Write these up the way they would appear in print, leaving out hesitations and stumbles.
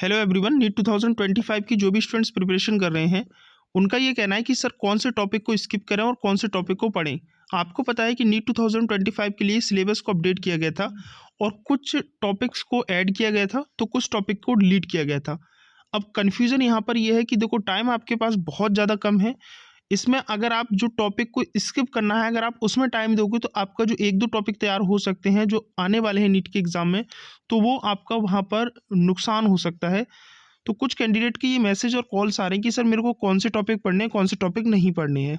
Hello everyone, NEET 2025 की जो भी स्टूडेंट्स प्रिपरेशन कर रहे हैं उनका ये कहना है कि सर कौन से टॉपिक को स्किप करें और कौन से टॉपिक को पढ़ें। आपको पता है कि नीट 2025 के लिए सिलेबस को अपडेट किया गया था और कुछ टॉपिक्स को ऐड किया गया था तो कुछ टॉपिक को डिलीट किया गया था। अब कन्फ्यूज़न यहाँ पर यह है कि देखो, टाइम आपके पास बहुत ज़्यादा कम है। इसमें अगर आप जो टॉपिक को स्किप करना है, अगर आप उसमें टाइम दोगे तो आपका जो एक दो टॉपिक तैयार हो सकते हैं जो आने वाले हैं नीट के एग्ज़ाम में, तो वो आपका वहाँ पर नुकसान हो सकता है। तो कुछ कैंडिडेट के ये मैसेज और कॉल्स आ रहे हैं कि सर मेरे को कौन से टॉपिक पढ़ने हैं, कौन से टॉपिक नहीं पढ़ने हैं।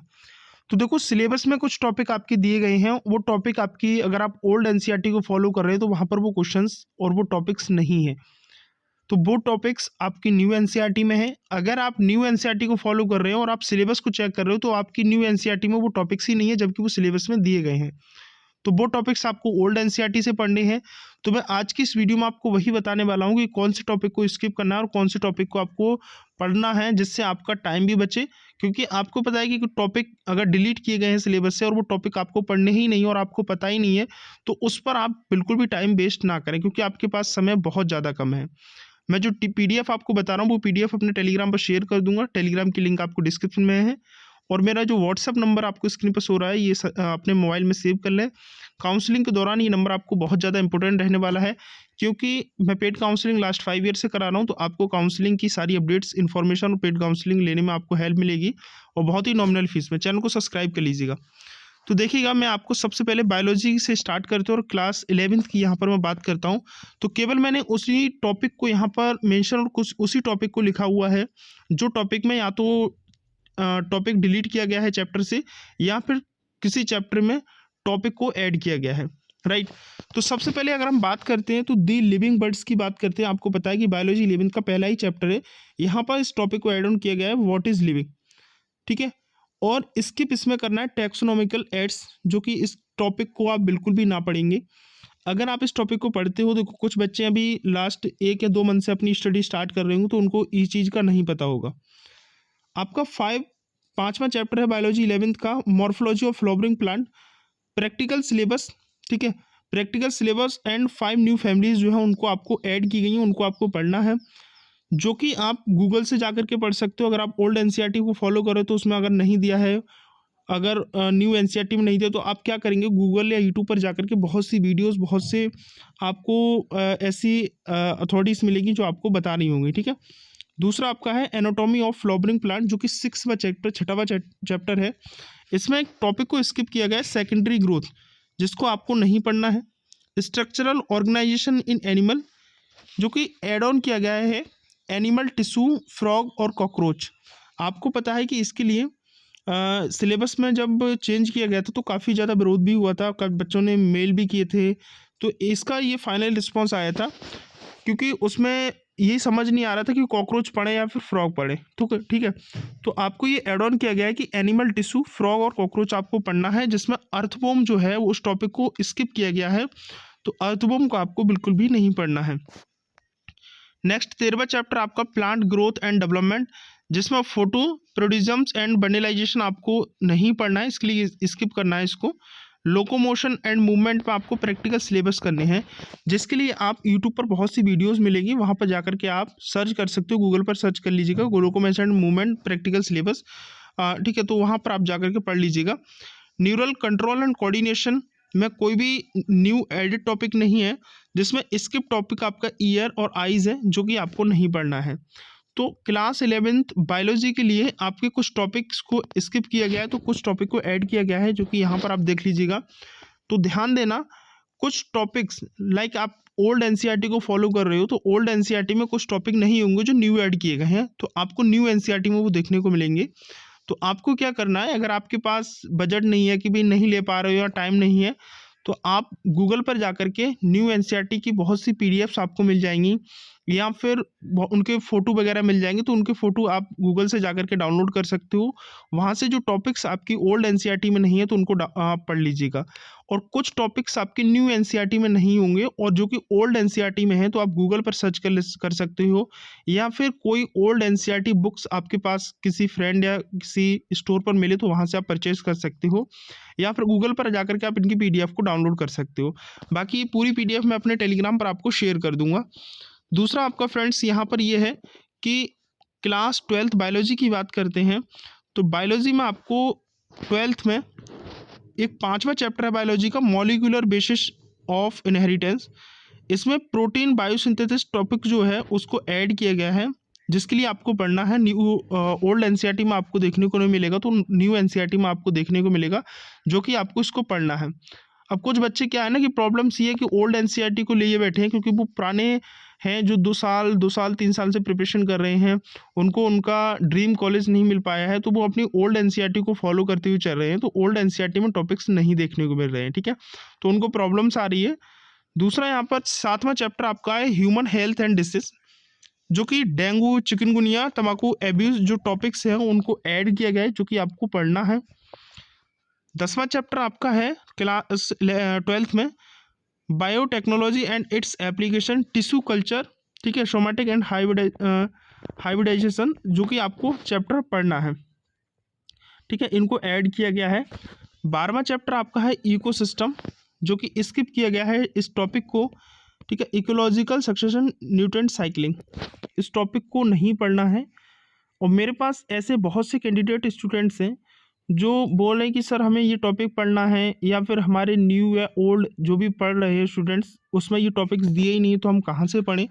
तो देखो, सिलेबस में कुछ टॉपिक आपके दिए गए हैं, वो टॉपिक आपकी अगर आप ओल्ड एनसीईआरटी को फॉलो कर रहे हैं तो वहाँ पर वो क्वेश्चंस और वो टॉपिक्स नहीं है। तो वो टॉपिक्स आपकी न्यू एनसीईआरटी में है। अगर आप न्यू एनसीईआरटी को फॉलो कर रहे हो और आप सिलेबस को चेक कर रहे हो तो आपकी न्यू एनसीईआरटी में वो टॉपिक्स ही नहीं है, जबकि वो सिलेबस में दिए गए हैं। तो वो टॉपिक्स आपको ओल्ड एनसीईआरटी से पढ़ने हैं। तो मैं आज की इस वीडियो में आपको वही बताने वाला हूँ कि कौन से टॉपिक को स्किप करना है और कौन से टॉपिक को आपको पढ़ना है, जिससे आपका टाइम भी बचे। क्योंकि आपको पता है कि टॉपिक अगर डिलीट किए गए हैं सिलेबस से और वो टॉपिक आपको पढ़ने ही नहीं और आपको पता ही नहीं है, तो उस पर आप बिल्कुल भी टाइम वेस्ट ना करें, क्योंकि आपके पास समय बहुत ज़्यादा कम है। मैं जो पीडीएफ आपको बता रहा हूँ वो पीडीएफ अपने टेलीग्राम पर शेयर कर दूंगा। टेलीग्राम की लिंक आपको डिस्क्रिप्शन में है और मेरा जो व्हाट्सअप नंबर आपको स्क्रीन पर सो रहा है, ये अपने मोबाइल में सेव कर लें। काउंसलिंग के दौरान ये नंबर आपको बहुत ज़्यादा इंपॉर्टेंट रहने वाला है, क्योंकि मैं पेड काउंसलिंग लास्ट 5 ईयर से करा रहा हूँ। तो आपको काउंसलिंग की सारी अपडेट्स, इन्फॉर्मेशन और पेड काउंसलिंग लेने में आपको हेल्प मिलेगी और बहुत ही नॉमिनल फीस में। चैनल को सब्सक्राइब कर लीजिएगा। तो देखिएगा, मैं आपको सबसे पहले बायोलॉजी से स्टार्ट करते हैं और क्लास 11th की यहाँ पर मैं बात करता हूँ। तो केवल मैंने उसी टॉपिक को यहाँ पर मेंशन और कुछ उसी टॉपिक को लिखा हुआ है जो टॉपिक में या तो टॉपिक डिलीट किया गया है चैप्टर से, या फिर किसी चैप्टर में टॉपिक को ऐड किया गया है। राइट। तो सबसे पहले अगर हम बात करते हैं तो दी लिविंग बर्ड्स की बात करते हैं। आपको पता है कि बायोलॉजी 11th का पहला ही चैप्टर है। यहाँ पर इस टॉपिक को ऐड ऑन किया गया है, व्हाट इज लिविंग। ठीक है। और स्किप इसमें करना है टैक्सोनॉमिकल एड्स, जो कि इस टॉपिक को आप बिल्कुल भी ना पढ़ेंगे। अगर आप इस टॉपिक को पढ़ते हो तो कुछ बच्चे अभी लास्ट 1 या 2 मंथ से अपनी स्टडी स्टार्ट कर रहे होंगे, तो उनको इस चीज़ का नहीं पता होगा। आपका पाँचवा चैप्टर है बायोलॉजी 11th का, morphology of flowering plant. Practical syllabus, ठीक है, practical syllabus and 5 new families जो है उनको आपको ऐड की गई हैं, उनको आपको पढ़ना है, जो कि आप गूगल से जाकर के पढ़ सकते हो। अगर आप ओल्ड एनसीईआरटी को फॉलो करो तो उसमें अगर नहीं दिया है, अगर न्यू एनसीईआरटी में नहीं दिया, तो आप क्या करेंगे, गूगल या यूट्यूब पर जाकर के बहुत सी वीडियोस, बहुत से आपको ऐसी अथॉरिटीज़ मिलेगी जो आपको बता रही होंगी। ठीक है। दूसरा आपका है एनाटॉमी ऑफ फ्लावरिंग प्लांट, जो कि 6वां चैप्टर, 6वां चैप्टर है। इसमें एक टॉपिक को स्किप किया गया है, सेकेंडरी ग्रोथ, जिसको आपको नहीं पढ़ना है। स्ट्रक्चरल ऑर्गेनाइजेशन इन एनिमल, जो कि एड ऑन किया गया है एनिमल टिश्यू, फ्रॉग और कॉकरोच। आपको पता है कि इसके लिए सिलेबस में जब चेंज किया गया था तो काफ़ी ज़्यादा विरोध भी हुआ था, कई बच्चों ने मेल भी किए थे। तो इसका ये फाइनल रिस्पॉन्स आया था, क्योंकि उसमें यही समझ नहीं आ रहा था कि कॉकरोच पढ़े या फिर फ्रॉग पढ़े। तो ठीक है, तो आपको ये एड ऑन किया गया है कि एनिमल टिश्यू, फ्रॉग और कॉकरोच आपको पढ़ना है, जिसमें अर्थवॉर्म जो है वो उस टॉपिक को स्किप किया गया है। तो अर्थवॉर्म को आपको बिल्कुल भी नहीं पढ़ना है। नेक्स्ट 13वां चैप्टर आपका प्लांट ग्रोथ एंड डेवलपमेंट, जिसमें फोटो प्रोडिजम्स एंड बंडलाइजेशन आपको नहीं पढ़ना है, इसके लिए स्किप करना है इसको। लोकोमोशन एंड मूवमेंट पे आपको प्रैक्टिकल सिलेबस करने हैं, जिसके लिए आप यूट्यूब पर बहुत सी वीडियोस मिलेगी, वहाँ पर जाकर के आप सर्च कर सकते हो, गूगल पर सर्च कर लीजिएगा locomotion and movement practical syllabus. ठीक है, तो वहाँ पर आप जाकर के पढ़ लीजिएगा। न्यूरल कंट्रोल एंड कोऑर्डिनेशन में कोई भी न्यू एडिट टॉपिक नहीं है, जिसमें स्किप टॉपिक आपका ईयर और आइज़ है, जो कि आपको नहीं पढ़ना है। तो क्लास 11th बायोलॉजी के लिए आपके कुछ टॉपिक्स को स्किप किया गया है, तो कुछ टॉपिक को ऐड किया गया है, जो कि यहाँ पर आप देख लीजिएगा। तो ध्यान देना, कुछ टॉपिक्स लाइक आप ओल्ड एनसीईआरटी को फॉलो कर रहे हो तो ओल्ड एनसीईआरटी में कुछ टॉपिक नहीं होंगे जो न्यू ऐड किए गए हैं, तो आपको न्यू एनसीईआरटी में वो देखने को मिलेंगे। तो आपको क्या करना है, अगर आपके पास बजट नहीं है कि भाई नहीं ले पा रहे हो या टाइम नहीं है, तो आप गूगल पर जाकर के न्यू एनसीईआरटी की बहुत सी पीडीएफ्स आपको मिल जाएंगी, या फिर उनके फ़ोटो वगैरह मिल जाएंगे, तो उनके फ़ोटो आप गूगल से जाकर के डाउनलोड कर सकते हो। वहाँ से जो टॉपिक्स आपकी ओल्ड एनसीईआरटी में नहीं है तो उनको आप पढ़ लीजिएगा। और कुछ टॉपिक्स आपके न्यू एनसीईआरटी में नहीं होंगे और जो कि ओल्ड एनसीईआरटी में है, तो आप गूगल पर सर्च कर सकते हो, या फिर कोई ओल्ड एनसीईआरटी बुक्स आपके पास किसी फ्रेंड या किसी स्टोर पर मिले तो वहाँ से आप परचेज कर सकते हो, या फिर गूगल पर जाकर के आप इनकी पीडीएफ को डाउनलोड कर सकते हो। बाकी पूरी पीडीएफ मैं अपने टेलीग्राम पर आपको शेयर कर दूंगा। दूसरा आपका फ्रेंड्स यहाँ पर ये है कि क्लास 12th बायोलॉजी की बात करते हैं तो बायोलॉजी में आपको 12th में एक 5वां चैप्टर है बायोलॉजी का, मॉलिक्यूलर बेसिस ऑफ इनहेरिटेंस। इसमें प्रोटीन बायोसिंथेसिस टॉपिक जो है उसको ऐड किया गया है, जिसके लिए आपको पढ़ना है। न्यू ओल्ड एनसीईआरटी में आपको देखने को नहीं मिलेगा, तो न्यू एनसीईआरटी में आपको देखने को मिलेगा, जो कि आपको इसको पढ़ना है। अब कुछ बच्चे क्या है ना कि प्रॉब्लम्स ये है कि ओल्ड एनसीईआरटी को लिए बैठे हैं, क्योंकि वो पुराने हैं जो 2 साल 3 साल से प्रिपरेशन कर रहे हैं, उनको उनका ड्रीम कॉलेज नहीं मिल पाया है, तो वो अपनी ओल्ड एनसीईआरटी को फॉलो करते हुए चल रहे हैं, तो ओल्ड एनसीईआरटी में टॉपिक्स नहीं देखने को मिल रहे हैं, ठीक है, तो उनको प्रॉब्लम्स आ रही है। दूसरा यहाँ पर 7वां चैप्टर आपका है ह्यूमन हेल्थ एंड डिसीज, जो कि डेंगू, चिकनगुनिया, तंबाकू एब्यूज जो टॉपिक्स हैं उनको ऐड किया गया है, जो कि आपको पढ़ना है। 10वां चैप्टर आपका है क्लास 12th में biotechnology and its application, tissue culture, ठीक है, सोमैटिक एंड हाइब्रिडाइजेशन, जो कि आपको चैप्टर पढ़ना है, ठीक है, इनको ऐड किया गया है। 12वां चैप्टर आपका है इकोसिस्टम, जो कि स्किप किया गया है इस टॉपिक को, ठीक है, इकोलॉजिकल सक्सेशन न्यूट्रिएंट साइक्लिंग, इस टॉपिक को नहीं पढ़ना है। और मेरे पास ऐसे बहुत से कैंडिडेट स्टूडेंट्स हैं जो बोल रहे हैं कि सर हमें ये टॉपिक पढ़ना है, या फिर हमारे न्यू या ओल्ड जो भी पढ़ रहे हैं स्टूडेंट्स उसमें ये टॉपिक्स दिए ही नहीं, तो हम कहाँ से पढ़ें।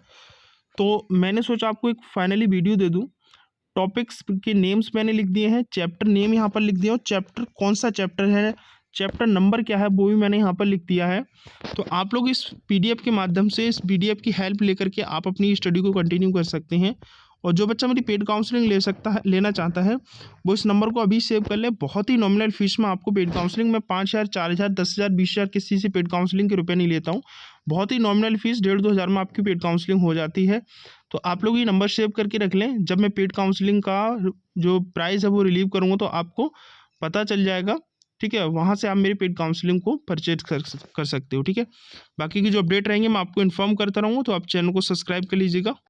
तो मैंने सोचा आपको एक फाइनली वीडियो दे दूँ। टॉपिक्स के नेम्स मैंने लिख दिए हैं, चैप्टर नेम यहाँ पर लिख दिया, और चैप्टर कौन सा चैप्टर है, चैप्टर नंबर क्या है, वो भी मैंने यहाँ पर लिख दिया है। तो आप लोग इस पीडीएफ के माध्यम से, इस पीडीएफ की हेल्प लेकर के आप अपनी स्टडी को कंटिन्यू कर सकते हैं। और जो बच्चा मेरी पेड काउंसलिंग लेना चाहता है वो इस नंबर को अभी सेव कर ले। बहुत ही नॉमिनल फीस में आपको पेड काउंसलिंग में 5,000, 4,000, 10,000, 20,000 किसी से पेड काउंसलिंग के रुपये नहीं लेता हूँ। बहुत ही नॉमिनल फीस 1,500-2 हज़ार में आपकी पेड काउंसलिंग हो जाती है। तो आप लोग ये नंबर सेव करके रख लें, जब मैं पेड काउंसलिंग का जो प्राइस है वो रिलीव करूँगा तो आपको पता चल जाएगा, ठीक है, वहाँ से आप मेरी पेड काउंसलिंग को परचेज कर सकते हो, ठीक है। बाकी की जो अपडेट रहेंगे मैं आपको इन्फॉर्म करता रहूँगा, तो आप चैनल को सब्सक्राइब कर लीजिएगा।